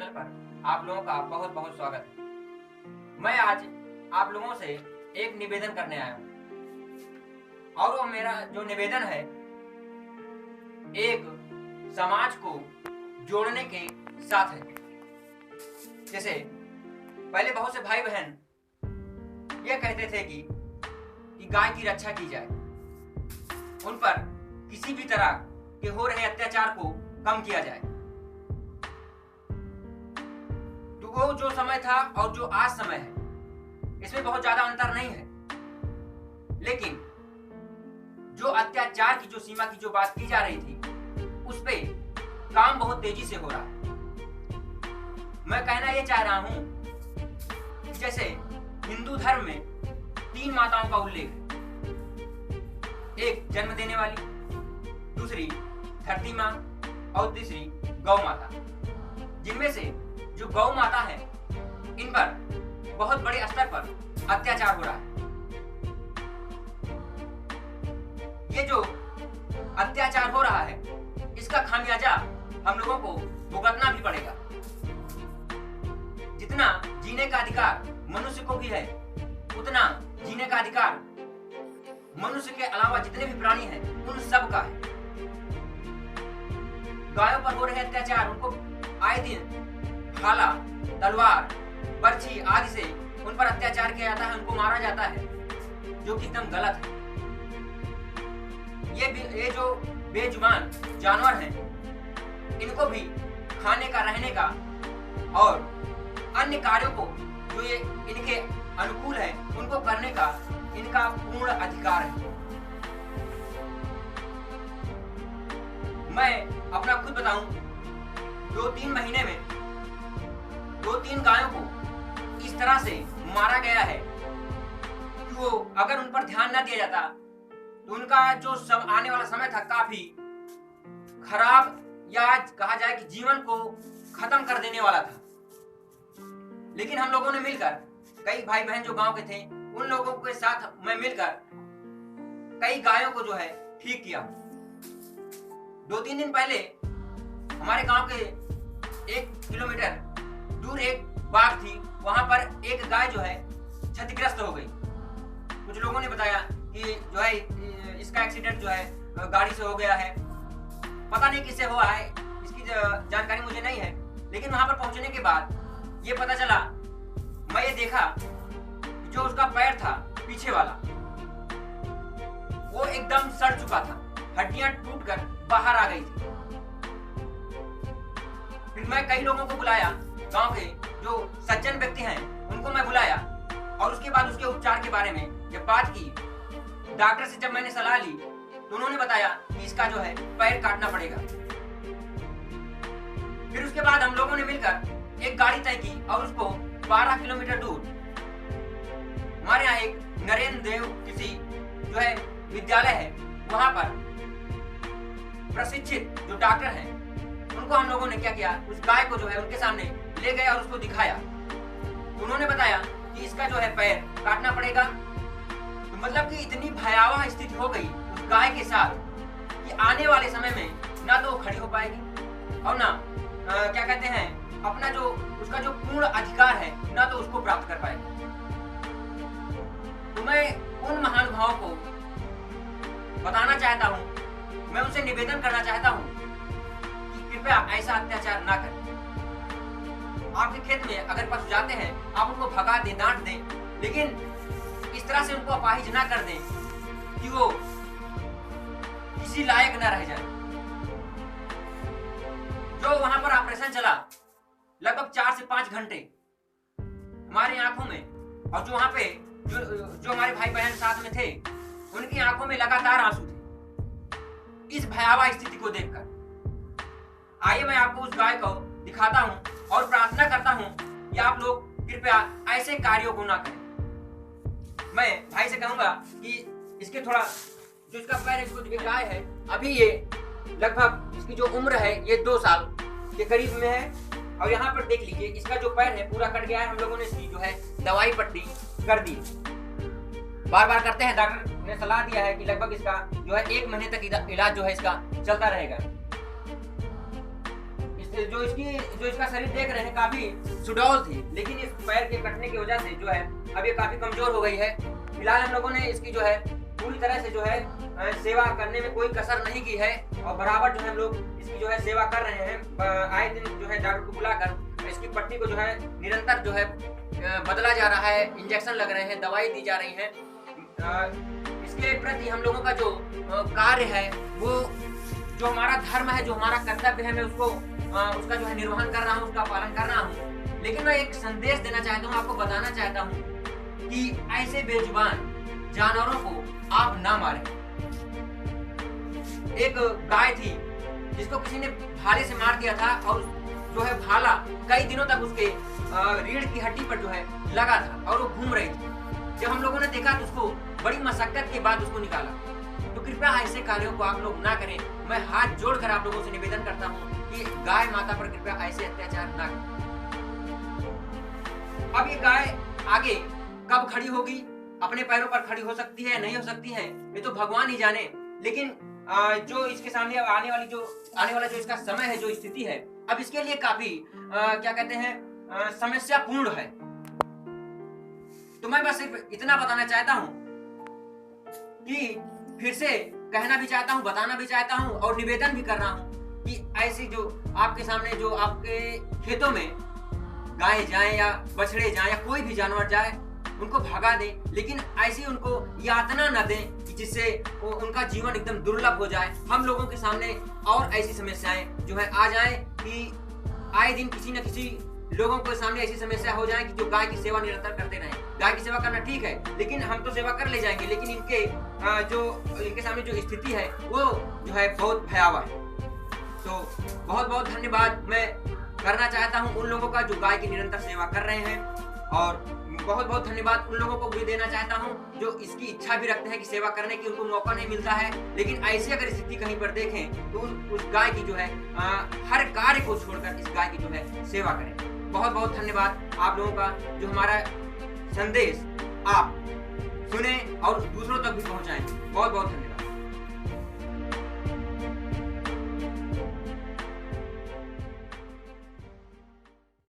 Channel पर आप लोगों का बहुत बहुत स्वागत है। मैं आज आप लोगों से एक निवेदन करने आया हूँ और वो मेरा जो निवेदन है एक समाज को जोड़ने के साथ है। जैसे पहले बहुत से भाई बहन ये कहते थे कि गाय की रक्षा की जाए, उन पर किसी भी तरह के हो रहे अत्याचार को कम किया जाए। तो वो जो समय था और जो आज समय है इसमें बहुत ज्यादा अंतर नहीं है, लेकिन जो अत्याचार की जो सीमा की जो बात की जा रही थी उस पे काम बहुत तेजी से हो रहा है। मैं कहना ये चाह रहा हूं कि जैसे हिंदू धर्म में 3 माताओं का उल्लेख है, एक जन्म देने वाली, दूसरी धरती माँ और तीसरी गौ माता, जिनमें से जो गौ माता है इन पर बहुत बड़े स्तर पर अत्याचार हो रहा है। ये जो अत्याचार हो रहा है इसका खामियाजा हम लोगों को भुगतना भी पड़ेगा। जितना जीने का अधिकार मनुष्य को भी है उतना जीने का अधिकार मनुष्य के अलावा जितने भी प्राणी हैं उन सब का है। गायों पर हो रहे अत्याचार, उनको आए दिन भाला, तलवार, बर्छी आदि से उन पर अत्याचार किया जाता है, उनको मारा जाता है, जो कि एकदम गलत है। ये जो बेजुबान जानवर हैं इनको भी खाने का, रहने का और अन्य कार्यों को जो ये इनके अनुकूल है उनको करने का इनका पूर्ण अधिकार है। मैं अपना खुद बताऊं, 2-3 महीने में 2-3 गायों को इस तरह से मारा गया है कि वो अगर उन पर ध्यान न दिया जाता तो उनका जो सब आने वाला समय था काफी खराब, या कहा जाए कि जीवन को खत्म कर देने वाला था। लेकिन हम लोगों ने मिलकर, कई भाई बहन जो गांव के थे उन लोगों के साथ मैं मिलकर कई गायों को जो है ठीक किया। 2-3 दिन पहले हमारे गांव के 1 किलोमीटर दूर एक बाग थी, वहां पर एक गाय जो है क्षतिग्रस्त हो गई। कुछ लोगों ने बताया कि जो है इसका एक्सीडेंट जो है गाड़ी से हो गया है, पता नहीं किससे हुआ है, इसकी जानकारी मुझे नहीं है। लेकिन वहां पर पहुंचने के बाद ये पता चला, मैं ये देखा जो उसका पैर था पीछे वाला वो एकदम सड़ चुका था, हड्डियां टूटकर बाहर आ गई थी। फिर मैं कई लोगों को बुलाया, गांव के जो सज्जन व्यक्ति हैं उनको मैं बुलाया और उसके बाद उसके उपचार के बारे में जब बात की, डॉक्टर से जब मैंने सलाह ली तो उन्होंने बताया कि इसका जो है पैर काटना पड़ेगा। फिर उसके बाद हम लोगों ने मिलकर एक गाड़ी तय की और उसको 12 किलोमीटर दूर हमारे यहाँ एक नरेंद्र देव किसी जो है विद्यालय है, वहां पर प्रशिक्षित जो डॉक्टर हैं उनको हम लोगों ने क्या किया, उस गाय को जो है उनके सामने ले गए और उसको दिखाया। उन्होंने बताया कि इसका जो है पैर काटना पड़ेगा। तो मतलब कि इतनी भयावह स्थिति हो गई उस गाय के साथ कि आने वाले समय में ना तो खड़ी हो पाएगी और ना क्या कहते हैं अपना जो उसका जो पूर्ण अधिकार है ना तो उसको प्राप्त कर पाएगी। तो मैं उन महानुभावों को बताना चाहता हूं, मैं उनसे निवेदन करना चाहता हूं कि कृपया ऐसा अत्याचार ना करें। आपके खेत में अगर पशु जाते हैं आप उनको भगा दें, डांट दें, लेकिन इस तरह से उनको अपाहिज ना कर दें कि वो किसी लायक ना रह जाए। जो वहां पर ऑपरेशन चला लगभग 4 से 5 घंटे हमारी आंखों में, और जो वहां पे जो हमारे भाई बहन साथ में थे उनकी आंखों में लगातार आंसू थे इस भयावह स्थिति को देखकर। आइए मैं आपको उस गाय को दिखाता हूं और प्रार्थना करता हूं कि आप लोग कृपया ऐसे कार्यों को ना करें। मैं भाई से कहूंगा कि इसके थोड़ा जो इसका पैर इसको गाय है, अभी ये लगभग इसकी जो उम्र है ये 2 साल के करीब में है और यहाँ पर देख लीजिए इसका जो पैर है पूरा कट गया है। हम लोगों ने इसकी जो है दवाई पट्टी कर दी, बार बार करते हैं। डॉक्टर ने सलाह दिया है कि लगभग इसका जो है 1 महीने तक इलाज जो है इसका चलता रहेगा। जो इसका शरीर देख रहे हैं काफी सुडौल थी, लेकिन इस पैर के कटने की वजह से जो है अब ये काफी कमजोर हो गई है। फिलहाल हम लोगों ने इसकी जो है पूरी तरह से जो है सेवा करने में कोई कसर नहीं की है और बराबर जो है हम लोग इसकी जो है सेवा कर रहे हैं। आए दिन जो है डॉक्टर को बुलाकर इसकी पट्टी को जो है निरंतर जो है बदला जा रहा है, इंजेक्शन लग रहे हैं, दवाई दी जा रही है। इसके प्रति हम लोगों का जो कार्य है, वो जो हमारा धर्म है, जो हमारा कर्तव्य है, मैं उसका जो है निर्वहन कर रहा हूँ, उसका पालन कर रहा हूँ। लेकिन मैं एक संदेश देना चाहता हूँ, आपको बताना चाहता हूँ कि ऐसे बेजुबान जानवरों को आप ना मारें। एक गाय थी जिसको किसी ने भाले से मार दिया था और जो है भाला कई दिनों तक उसके रीढ़ की हड्डी पर जो है लगा था और वो घूम रही थी। जब हम लोगों ने देखा तो उसको बड़ी मशक्कत के बाद उसको निकाला। तो कृपया ऐसे कार्यों को आप लोग ना करें। मैं हाथ जोड़कर आप लोगों से निवेदन करता हूँ कि गाय माता पर कृपया ऐसे अत्याचार ना करें। अब ये गाय आगे कब खड़ी होगी, अपने पैरों पर खड़ी हो सकती है, नहीं हो सकती है, ये तो भगवान ही जाने। लेकिन जो इसके सामने आने वाला जो इसका समय है, जो स्थिति है, अब इसके लिए काफी क्या कहते हैं समस्यापूर्ण है। तो मैं बस सिर्फ इतना बताना चाहता हूँ कि फिर से कहना भी चाहता हूँ, बताना भी चाहता हूँ और निवेदन भी कर रहा हूँ कि ऐसी जो आपके सामने जो आपके खेतों में गाय जाए या बछड़े जाए या कोई भी जानवर जाए, उनको भगा दें, लेकिन ऐसी उनको यातना न दें कि जिससे उनका जीवन एकदम दुर्लभ हो जाए। हम लोगों के सामने और ऐसी समस्याएं जो है आ जाए कि आए दिन किसी न किसी लोगों के सामने ऐसी समस्या हो जाए कि जो गाय की सेवा निरंतर करते रहें। गाय की सेवा करना ठीक है, लेकिन हम तो सेवा कर ले जाएंगे, लेकिन इनके सामने जो स्थिति है वो जो है बहुत भयावह है। तो बहुत बहुत धन्यवाद मैं करना चाहता हूँ उन लोगों का जो गाय की निरंतर सेवा कर रहे हैं, और बहुत बहुत धन्यवाद उन लोगों को भी देना चाहता हूं जो इसकी इच्छा भी रखते हैं कि सेवा करने की उनको मौका नहीं मिलता है, लेकिन ऐसी अगर स्थिति कहीं पर देखें तो उस गाय की जो है हर कार्य को छोड़कर इस गाय की जो है सेवा करें। बहुत बहुत धन्यवाद आप लोगों का जो हमारा संदेश आप सुने और दूसरों तक भी पहुंचाएं। बहुत बहुत धन्यवाद।